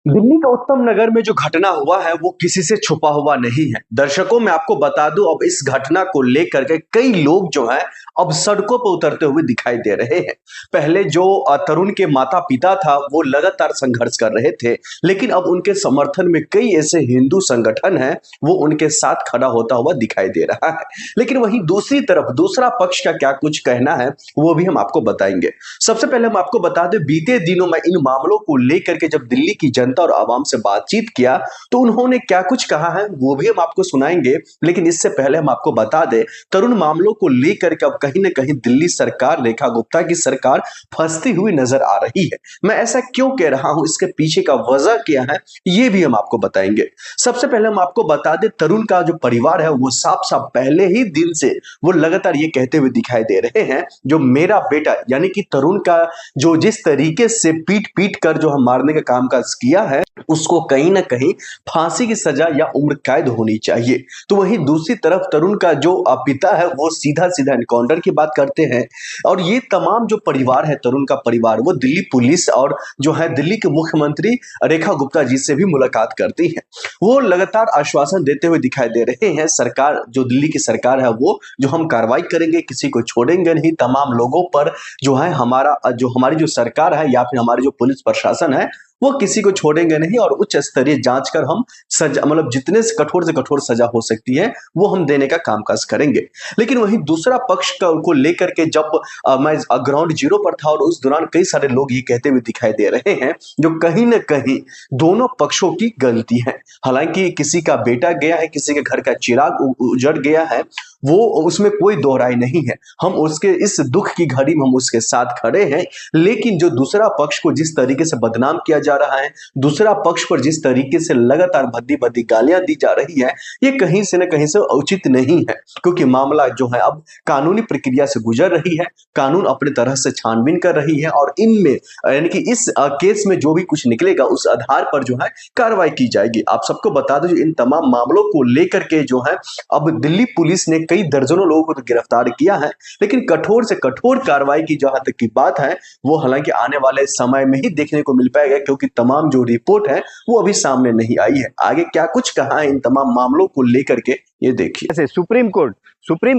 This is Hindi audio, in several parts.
दिल्ली के उत्तम नगर में जो घटना हुआ है वो किसी से छुपा हुआ नहीं है। दर्शकों, मैं आपको बता दूं, अब इस घटना को लेकर के कई लोग जो हैं अब सड़कों पर उतरते हुए दिखाई दे रहे हैं। पहले जो तरुण के माता पिता था वो लगातार संघर्ष कर रहे थे, लेकिन अब उनके समर्थन में कई ऐसे हिंदू संगठन हैं, वो उनके साथ खड़ा होता हुआ दिखाई दे रहा है। लेकिन वहीं दूसरी तरफ दूसरा पक्ष का क्या कुछ कहना है वो भी हम आपको बताएंगे। सबसे पहले हम आपको बता दें, बीते दिनों में इन मामलों को लेकर के जब दिल्ली की जनता और आवाम से बातचीत किया तो उन्होंने क्या कुछ कहा है वो भी हम आपको सुनाएंगे। लेकिन इससे पहले हम आपको बता दें, तरुण मामलों को लेकर के अब कहीं ना कहीं दिल्ली सरकार, रेखा गुप्ता की सरकार फंसती हुई नजर आ रही है। मैं ऐसा क्यों कह रहा हूं, इसके पीछे का वजह क्या है ये भी हम आपको बताएंगे। सबसे पहले हम आपको बता दें, तरुण का जो परिवार है वो साफ साफ पहले ही दिन से वो लगातार ये कहते हुए दिखाई दे रहे हैं, जो मेरा बेटा यानी कि तरुण का जो जिस तरीके से पीट पीट कर जो हम मारने का कामकाज किया है उसको कहीं ना कहीं फांसी की सजा या उम्र कैद होनी चाहिए। तो वहीं दूसरी तरफ तरुण का जो पिता है वो सीधा सीधा एनकाउंटर की बात करते हैं। और ये तमाम जो परिवार है, तरुण का परिवार, वो दिल्ली पुलिस और जो है दिल्ली के मुख्यमंत्री रेखा गुप्ता जी से भी मुलाकात करती है। वो लगातार आश्वासन देते हुए दिखाई दे रहे हैं, सरकार जो दिल्ली की सरकार है वो जो हम कार्रवाई करेंगे, किसी को छोड़ेंगे नहीं, तमाम लोगों पर जो है हमारी जो सरकार है या फिर हमारी जो पुलिस प्रशासन है वो किसी को छोड़ेंगे नहीं और उच्च स्तरीय जांच कर हम सजा, मतलब जितने से कठोर सजा हो सकती है वो हम देने का कामकाज करेंगे। लेकिन वहीं दूसरा पक्ष को लेकर के जब मैं ग्राउंड जीरो पर था और उस दौरान कई सारे लोग ये कहते हुए दिखाई दे रहे हैं जो कहीं ना कहीं दोनों पक्षों की गलती है। हालांकि किसी का बेटा गया है, किसी के घर का चिराग उजड़ गया है, वो उसमें कोई दोहराई नहीं है। हम उसके इस दुख की घड़ी में हम उसके साथ खड़े हैं। लेकिन जो दूसरा पक्ष को जिस तरीके से बदनाम किया जा रहा है, दूसरा पक्ष पर जिस तरीके से लगातार भद्दी भद्दी गालियां दी जा रही है, ये कहीं से न कहीं से उचित नहीं है। क्योंकि मामला जो है अब कानूनी प्रक्रिया से गुजर रही है, कानून अपने तरह से छानबीन कर रही है और इनमें यानी कि इस केस में जो भी कुछ निकलेगा उस आधार पर जो है कार्रवाई की जाएगी। आप सबको बता दें, इन तमाम मामलों को लेकर के जो है अब दिल्ली पुलिस ने कई दर्जनों लोगों को तो गिरफ्तार किया है, लेकिन कठोर से कठोर कार्रवाई की जहां तक की बात है वो हालांकि आने वाले समय में ही देखने को मिल पाएगा, क्योंकि तमाम जो रिपोर्ट है वो अभी सामने नहीं आई है। आगे क्या कुछ कहा है इन तमाम मामलों को लेकर के ये देखिए। जैसे सुप्रीम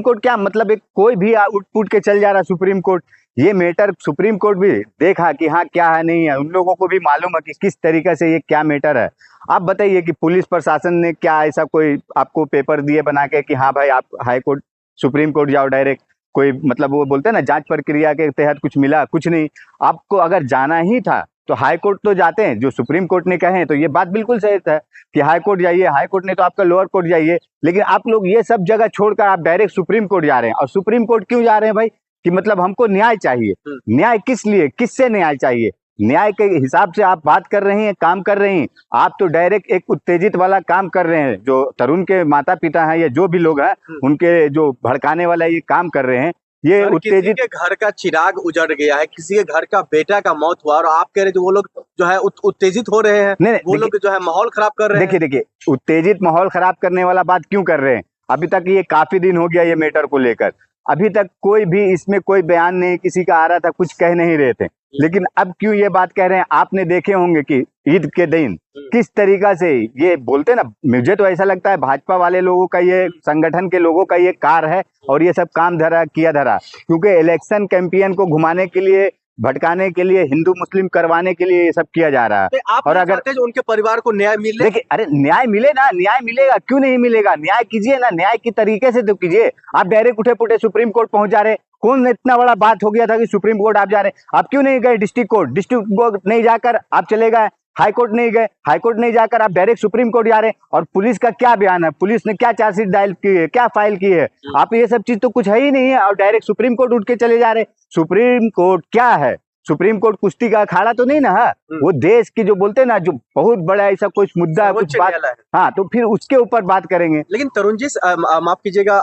कोर्ट क्या मतलब, एक कोई भी उठ पुट के चल जा रहा है सुप्रीम कोर्ट। ये मैटर सुप्रीम कोर्ट भी देखा कि हाँ क्या है नहीं है, उन लोगों को भी मालूम है कि किस तरीके से ये क्या मैटर है। आप बताइए कि पुलिस प्रशासन ने क्या ऐसा कोई आपको पेपर दिए बना के कि हाँ भाई आप हाई कोर्ट सुप्रीम कोर्ट जाओ डायरेक्ट, कोई मतलब वो बोलते हैं ना जांच प्रक्रिया के तहत कुछ मिला? कुछ नहीं। आपको अगर जाना ही था तो हाई कोर्ट तो जाते हैं, जो सुप्रीम कोर्ट ने कहे तो ये बात बिल्कुल सही है कि हाई कोर्ट जाइए, हाई कोर्ट नहीं तो आपका लोअर कोर्ट जाइए। लेकिन आप लोग ये सब जगह छोड़कर आप डायरेक्ट सुप्रीम कोर्ट जा रहे हैं। और सुप्रीम कोर्ट क्यों जा रहे हैं भाई? कि मतलब हमको न्याय चाहिए। न्याय किस लिए, किससे न्याय चाहिए? न्याय के हिसाब से आप बात कर रही हैं, काम कर रही हैं। आप तो डायरेक्ट एक उत्तेजित वाला काम कर रहे हैं। जो तरुण के माता पिता हैं या जो भी लोग हैं उनके जो भड़काने वाला ये काम कर रहे हैं, ये उत्तेजित। किसी के घर का चिराग उजड़ गया है, किसी के घर का बेटा का मौत हुआ और आप कह रहे थे वो लोग जो है उत्तेजित हो रहे हैं। नहीं, वो लोग जो है माहौल खराब कर रहे हैं। देखिए उत्तेजित माहौल खराब करने वाला बात क्यों कर रहे हैं? अभी तक ये काफी दिन हो गया ये मैटर को लेकर, अभी तक कोई भी इसमें कोई बयान नहीं किसी का आ रहा था, कुछ कह नहीं रहे थे। लेकिन अब क्यों ये बात कह रहे हैं? आपने देखे होंगे कि ईद के दिन किस तरीका से ये बोलते ना, मुझे तो ऐसा लगता है भाजपा वाले लोगों का, ये संगठन के लोगों का ये कार है और ये सब काम धरा क्योंकि इलेक्शन कैंपेन को घुमाने के लिए, भटकाने के लिए, हिंदू मुस्लिम करवाने के लिए ये सब किया जा रहा है। आप और अगर जो उनके परिवार को न्याय मिले, देखिए, अरे न्याय मिले ना, न्याय मिलेगा, क्यों नहीं मिलेगा? न्याय कीजिए ना, न्याय की तरीके से तो कीजिए। आप डायरेक्ट उठे पुठे सुप्रीम कोर्ट पहुंच जा रहे। कौन इतना बड़ा बात हो गया था कि सुप्रीम कोर्ट आप जा रहे? आप क्यों नहीं गए डिस्ट्रिक्ट कोर्ट नहीं जाकर आप चले गए हाई कोर्ट नहीं गए, हाई कोर्ट नहीं जाकर आप डायरेक्ट सुप्रीम कोर्ट जा रहे। और पुलिस का क्या बयान है, पुलिस ने क्या चार्जशीट दायर की है, क्या फाइल की है? आप ये सब चीज तो कुछ है ही नहीं है और डायरेक्ट सुप्रीम कोर्ट उठ के चले जा रहे। सुप्रीम कोर्ट क्या है? सुप्रीम कोर्ट कुश्ती का अखाड़ा तो नहीं ना है। वो देश की जो बोलते हैं ना, जो बहुत बड़ा ऐसा कुछ मुद्दा है, कुछ बात, हाँ, तो फिर उसके ऊपर बात करेंगे। लेकिन तरुण जी, माफ कीजिएगा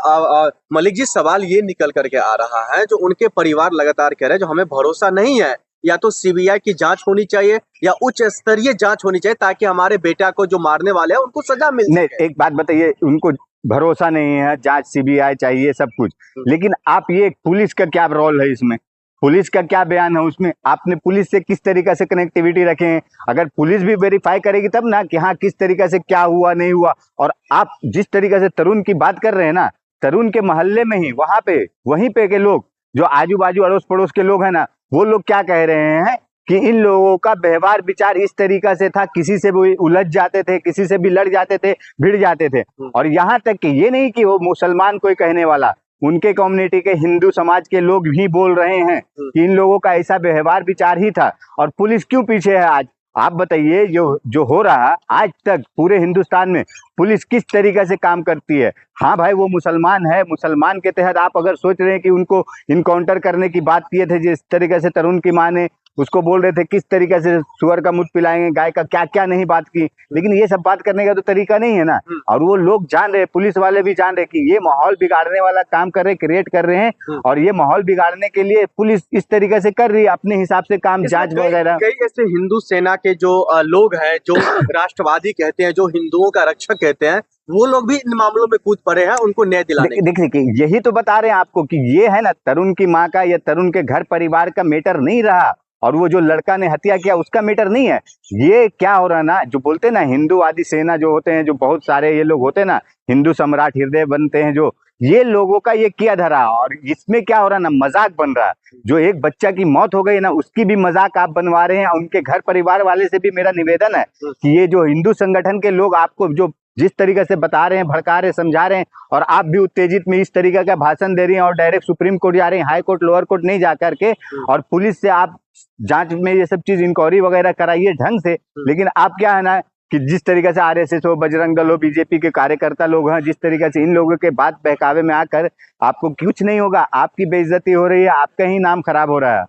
मलिक जी, सवाल ये निकल करके आ रहा है जो उनके परिवार लगातार कह रहे हैं, जो हमें भरोसा नहीं है, या तो सीबीआई की जांच होनी चाहिए या उच्च स्तरीय जांच होनी चाहिए ताकि हमारे बेटा को जो मारने वाले हैं उनको सजा मिल नहीं, एक बात बताइए, उनको भरोसा नहीं है, जांच सीबीआई चाहिए सब कुछ, लेकिन आप ये पुलिस का क्या रोल है इसमें? पुलिस का क्या बयान है उसमें, आपने पुलिस से किस तरीके से कनेक्टिविटी रखे हैं? अगर पुलिस भी वेरीफाई करेगी तब ना कि हाँ किस तरीके से क्या हुआ नहीं हुआ। और आप जिस तरीके से तरुण की बात कर रहे हैं ना, तरुण के मोहल्ले में ही वहां पे वहीं पे के लोग जो आजू बाजू अड़ोस पड़ोस के लोग हैं ना, वो लोग क्या कह रहे हैं कि इन लोगों का व्यवहार विचार इस तरीका से था, किसी से भी उलझ जाते थे, किसी से भी लड़ जाते थे, भिड़ जाते थे। और यहाँ तक कि ये नहीं कि वो मुसलमान कोई कहने वाला, उनके कम्युनिटी के हिंदू समाज के लोग भी बोल रहे हैं कि इन लोगों का ऐसा व्यवहार विचार ही था। और पुलिस क्यों पीछे है आज? आप बताइए, जो हो रहा आज तक पूरे हिंदुस्तान में पुलिस किस तरीके से काम करती है। हाँ भाई, वो मुसलमान है, मुसलमान के तहत आप अगर सोच रहे हैं कि उनको इनकाउंटर करने की बात किए थे, जिस तरीके से तरुण की माँ ने उसको बोल रहे थे किस तरीके से सुअर का मुंह पिलाएंगे, गाय का क्या क्या नहीं बात की, लेकिन ये सब बात करने का तो तरीका नहीं है ना। और वो लोग जान रहे, पुलिस वाले भी जान रहे कि ये माहौल बिगाड़ने वाला काम कर रहे, क्रिएट कर रहे हैं। और ये माहौल बिगाड़ने के लिए पुलिस इस तरीके से कर रही है अपने हिसाब से काम, जांच वगैरह। कई ऐसे हिंदू सेना के जो लोग हैं, जो राष्ट्रवादी कहते हैं, जो हिंदुओं का रक्षक कहते हैं, वो लोग भी इन मामलों में कूद पड़े हैं उनको न्याय दिलाने। देखिए, यही तो बता रहे हैं आपको कि ये है ना, तरुण की माँ का या तरुण के घर परिवार का मैटर नहीं रहा, और वो जो लड़का ने हत्या किया उसका मैटर नहीं है। ये क्या हो रहा है ना, जो बोलते हैं ना हिंदूवादी सेना जो होते हैं, जो बहुत सारे ये लोग होते हैं ना, हिंदू सम्राट हृदय बनते हैं, जो ये लोगों का ये किया धरा। और इसमें क्या हो रहा है ना, मजाक बन रहा है। जो एक बच्चा की मौत हो गई ना, उसकी भी मजाक आप बनवा रहे हैं। उनके घर परिवार वाले से भी मेरा निवेदन है कि ये जो हिंदू संगठन के लोग आपको जो जिस तरीके से बता रहे हैं, भड़का रहे हैं, समझा रहे हैं, और आप भी उत्तेजित में इस तरीके का भाषण दे रही हैं और डायरेक्ट सुप्रीम कोर्ट जा रहे हैं, हाई कोर्ट लोअर कोर्ट नहीं जा करके, और पुलिस से आप जांच में ये सब चीज इंक्वायरी वगैरह कराइए ढंग से। लेकिन आप क्या है ना कि जिस तरीके से आरएसएस हो, बजरंग दल हो, बीजेपी के कार्यकर्ता लोग हैं, जिस तरीके से इन लोगों के बात बहकावे में आकर आपको कुछ नहीं होगा, आपकी बेइज्जती हो रही है, आपका ही नाम खराब हो रहा है।